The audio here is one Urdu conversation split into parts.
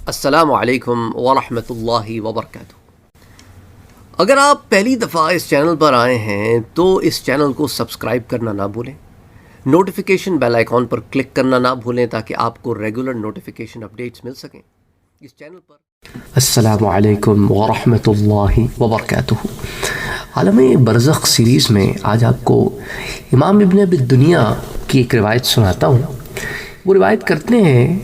السلام علیکم ورحمۃ اللہ وبرکاتہ۔ اگر آپ پہلی دفعہ اس چینل پر آئے ہیں تو اس چینل کو سبسکرائب کرنا نہ بھولیں، نوٹیفیکیشن بیل آئیکن پر کلک کرنا نہ بھولیں تاکہ آپ کو ریگولر نوٹیفیکیشن اپڈیٹس مل سکیں اس چینل پر۔ السلام علیکم ورحمۃ اللہ وبرکاتہ۔ عالم برزخ سیریز میں آج آپ کو امام ابن ابی الدنیا کی ایک روایت سناتا ہوں۔ وہ روایت کرتے ہیں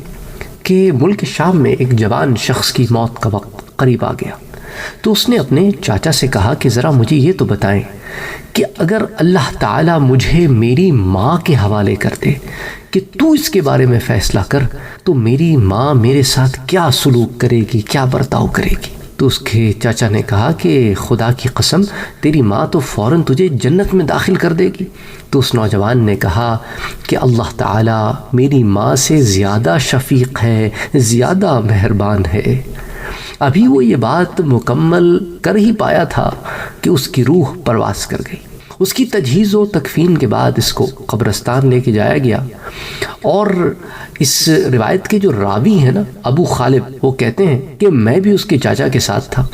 کہ ملک شام میں ایک جوان شخص کی موت کا وقت قریب آ گیا تو اس نے اپنے چاچا سے کہا کہ ذرا مجھے یہ تو بتائیں کہ اگر اللہ تعالیٰ مجھے میری ماں کے حوالے کر دے کہ تو اس کے بارے میں فیصلہ کر تو میری ماں میرے ساتھ کیا سلوک کرے گی، کیا برتاؤ کرے گی؟ تو اس کے چاچا نے کہا کہ خدا کی قسم تیری ماں تو فوراً تجھے جنت میں داخل کر دے گی۔ تو اس نوجوان نے کہا کہ اللہ تعالیٰ میری ماں سے زیادہ شفیق ہے، زیادہ مہربان ہے۔ ابھی وہ یہ بات مکمل کر ہی پایا تھا کہ اس کی روح پرواز کر گئی۔ اس کی تجہیز و تکفین کے بعد اس کو قبرستان لے کے جایا گیا، اور اس روایت کے جو راوی ہیں نا ابو خالد، وہ کہتے ہیں کہ میں بھی اس کے چاچا کے ساتھ تھا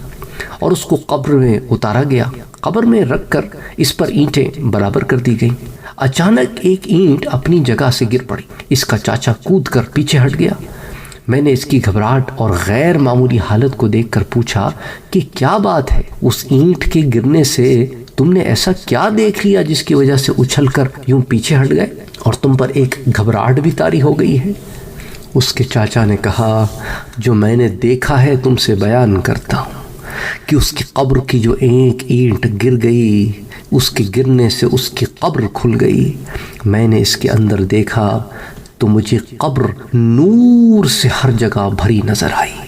اور اس کو قبر میں اتارا گیا۔ قبر میں رکھ کر اس پر اینٹیں برابر کر دی گئیں۔ اچانک ایک اینٹ اپنی جگہ سے گر پڑی۔ اس کا چاچا کود کر پیچھے ہٹ گیا۔ میں نے اس کی گھبراہٹ اور غیر معمولی حالت کو دیکھ کر پوچھا کہ کیا بات ہے؟ اس اینٹ کے گرنے سے تم نے ایسا کیا دیکھ لیا جس کی وجہ سے اچھل کر یوں پیچھے ہٹ گئے اور تم پر ایک گھبراہٹ بھی طاری ہو گئی ہے؟ اس کے چاچا نے کہا جو میں نے دیکھا ہے تم سے بیان کرتا ہوں کہ اس کی قبر کی جو ایک اینٹ گر گئی، اس کے گرنے سے اس کی قبر کھل گئی۔ میں نے اس کے اندر دیکھا تو مجھے قبر نور سے ہر جگہ بھری نظر آئی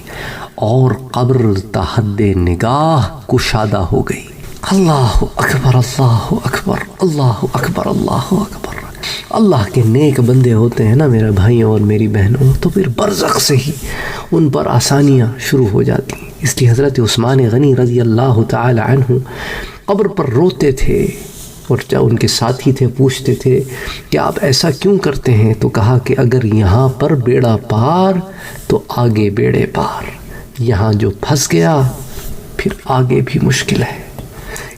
اور قبر تا حد نگاہ کشادہ ہو گئی۔ اللہ اکبر، اللہ اکبر، اللہ اکبر، اللہ اکبر۔ اللہ کے نیک بندے ہوتے ہیں نا میرے بھائیوں اور میری بہنوں، تو پھر برزخ سے ہی ان پر آسانیاں شروع ہو جاتی ہیں۔ اس لیے حضرت عثمان غنی رضی اللہ تعالی عنہ قبر پر روتے تھے، اور جب ان کے ساتھی تھے پوچھتے تھے کہ آپ ایسا کیوں کرتے ہیں، تو کہا کہ اگر یہاں پر بیڑا پار تو آگے بیڑے پار، یہاں جو پھنس گیا پھر آگے بھی مشکل ہے۔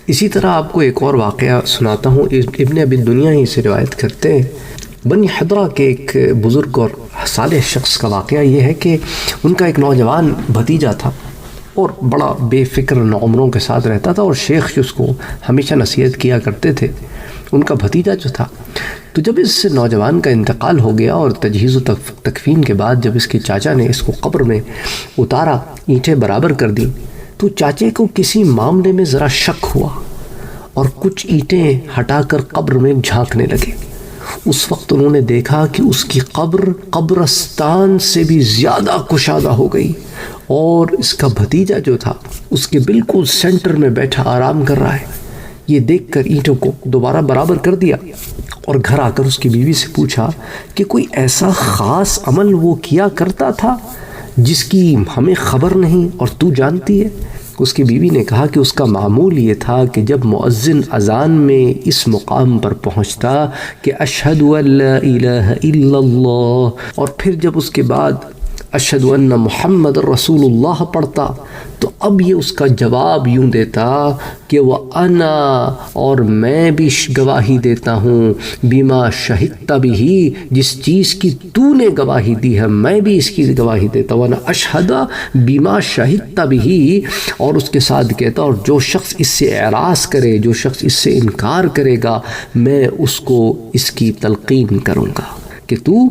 اسی طرح آپ کو ایک اور واقعہ سناتا ہوں، ابن ابی الدنیا ہی سے روایت کرتے ہیں۔ بنی حضرہ کے ایک بزرگ اور صالح شخص کا واقعہ یہ ہے کہ ان کا ایک نوجوان بھتیجا تھا اور بڑا بے فکر نوعمروں کے ساتھ رہتا تھا، اور شیخ جو اس کو ہمیشہ نصیحت کیا کرتے تھے، ان کا بھتیجا جو تھا۔ تو جب اس نوجوان کا انتقال ہو گیا اور تجہیز و تکفین کے بعد جب اس کے چاچا نے اس کو قبر میں اتارا، اینٹیں برابر کر دیں، تو چاچے کو کسی معاملے میں ذرا شک ہوا اور کچھ اینٹیں ہٹا کر قبر میں جھانکنے لگے۔ اس وقت انہوں نے دیکھا کہ اس کی قبر قبرستان سے بھی زیادہ کشادہ ہو گئی، اور اس کا بھتیجا جو تھا اس کے بالکل سینٹر میں بیٹھا آرام کر رہا ہے۔ یہ دیکھ کر اینٹوں کو دوبارہ برابر کر دیا اور گھر آ کر اس کی بیوی سے پوچھا کہ کوئی ایسا خاص عمل وہ کیا کرتا تھا جس کی ہمیں خبر نہیں اور تو جانتی ہے؟ اس کی بیوی نے کہا کہ اس کا معمول یہ تھا کہ جب مؤذن اذان میں اس مقام پر پہنچتا کہ اشہد ان لا الہ الا اللہ، اور پھر جب اس کے بعد اشہد ان محمد رسول اللہ پڑھتا، تو اب یہ اس کا جواب یوں دیتا کہ وہ انا، اور میں بھی گواہی دیتا ہوں، بما شہدت بھی، جس چیز کی تو نے گواہی دی ہے میں بھی اس کی گواہی دیتا ہوں، انا اشہد بما شہدت بھی، اور اس کے ساتھ کہتا اور جو شخص اس سے اعراض کرے، جو شخص اس سے انکار کرے گا، میں اس کو اس کی تلقین کروں گا کہ تو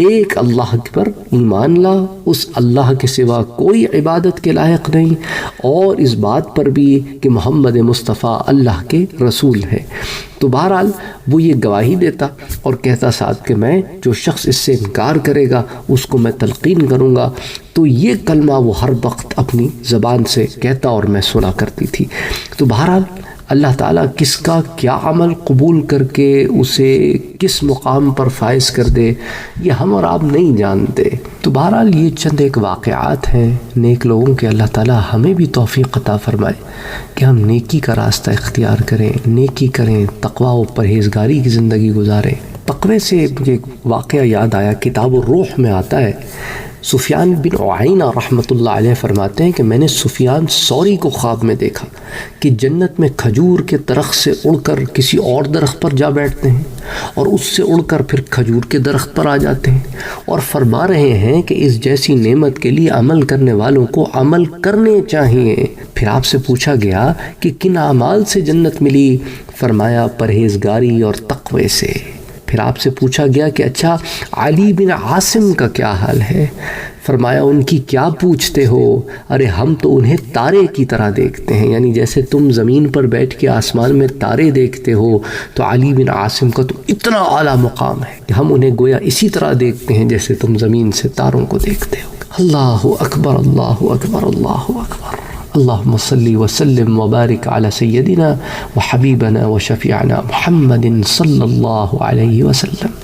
ایک اللہ پر ایمان لا، اس اللہ کے سوا کوئی عبادت کے لائق نہیں، اور اس بات پر بھی کہ محمد مصطفیٰ اللہ کے رسول ہے۔ تو بہرحال وہ یہ گواہی دیتا اور کہتا ساتھ کہ میں جو شخص اس سے انکار کرے گا اس کو میں تلقین کروں گا۔ تو یہ کلمہ وہ ہر وقت اپنی زبان سے کہتا اور میں سنا کرتی تھی۔ تو بہرحال اللہ تعالیٰ کس کا کیا عمل قبول کر کے اسے کس مقام پر فائز کر دے یہ ہم اور آپ نہیں جانتے۔ تو بہرحال یہ چند ایک واقعات ہیں نیک لوگوں کے، اللہ تعالیٰ ہمیں بھی توفیق عطا فرمائے کہ ہم نیکی کا راستہ اختیار کریں، نیکی کریں، تقوی و پرہیزگاری کی زندگی گزاریں۔ تقوی سے مجھے ایک واقعہ یاد آیا، کتاب الروح میں آتا ہے سفیان بن عیینہ رحمۃ اللہ علیہ فرماتے ہیں کہ میں نے سفیان ثوری کو خواب میں دیکھا کہ جنت میں کھجور کے درخت سے اڑ کر کسی اور درخت پر جا بیٹھتے ہیں اور اس سے اڑ کر پھر کھجور کے درخت پر آ جاتے ہیں اور فرما رہے ہیں کہ اس جیسی نعمت کے لیے عمل کرنے والوں کو عمل کرنے چاہیے۔ پھر آپ سے پوچھا گیا کہ کن اعمال سے جنت ملی؟ فرمایا پرہیزگاری اور تقوی سے۔ پھر آپ سے پوچھا گیا کہ اچھا علی بن عاصم کا کیا حال ہے؟ فرمایا ان کی کیا پوچھتے ہو؟ ارے ہم تو انہیں تارے کی طرح دیکھتے ہیں، یعنی جیسے تم زمین پر بیٹھ کے آسمان میں تارے دیکھتے ہو تو علی بن عاصم کا تو اتنا اعلیٰ مقام ہے کہ ہم انہیں گویا اسی طرح دیکھتے ہیں جیسے تم زمین سے تاروں کو دیکھتے ہو۔ اللہ اکبر اللہ اکبر اللہ اکبر۔ اللہم صلی وسلم وبارک علی سیدنا وحبیبنا وشفیعنا محمد صلی اللہ علیہ وسلم۔